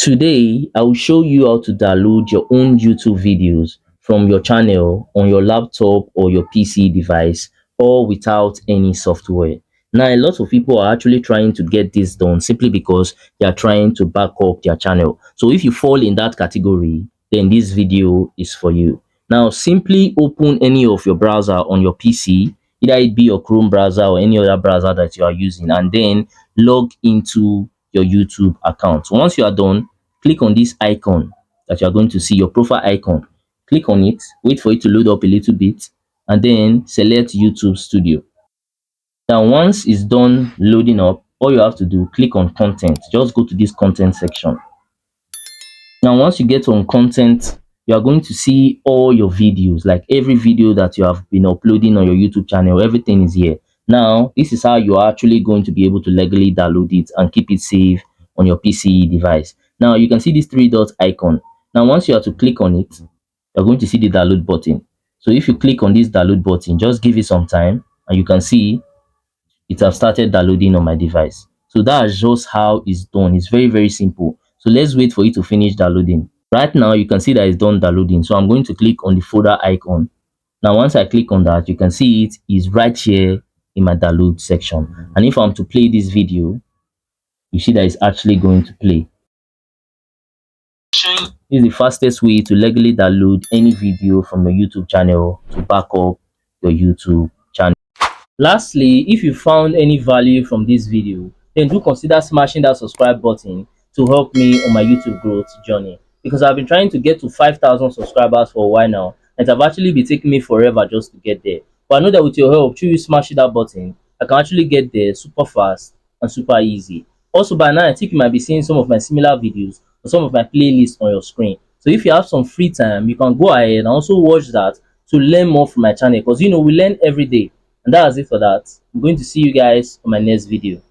Today, I will show you how to download your own YouTube videos from your channel on your laptop or your PC device, all without any software. Now, a lot of people are actually trying to get this done simply because they are trying to back up their channel. So if you fall in that category, then this video is for you. Now, simply open any of your browser on your PC, either it be your Chrome browser or any other browser that you are using, and then log into your YouTube account. Once you are done, click on this icon that you are going to see, your profile icon. Click on it, wait for it to load up a little bit, and then select YouTube Studio. Now, once it's done loading up, all you have to do, click on content. Just go to this content section. Now, once you get on content, you are going to see all your videos, like every video that you have been uploading on your YouTube channel. Everything is here. Now, this is how you are actually going to be able to legally download it and keep it safe on your PC device. Now, you can see this three dot icon. Now, once you have to click on it, you're going to see the download button. So if you click on this download button, just give it some time and you can see it has started downloading on my device. So that's just how it's done. It's very, very simple. So let's wait for it to finish downloading. Right now, you can see that it's done downloading. So I'm going to click on the folder icon. Now, once I click on that, you can see it is right here in my download section. And if I'm to play this video, you see that it's actually going to play. This is the fastest way to legally download any video from your YouTube channel to back up your YouTube channel. Lastly, if you found any value from this video, then do consider smashing that subscribe button to help me on my YouTube growth journey, because I've been trying to get to 5,000 subscribers for a while now, and it have actually been taking me forever just to get there. But I know that with your help, through you smashing that button, I can actually get there super fast and super easy. Also, by now, I think you might be seeing some of my similar videos or some of my playlists on your screen. So if you have some free time, you can go ahead and also watch that to learn more from my channel, because we learn every day. And that's it for that. I'm going to see you guys on my next video.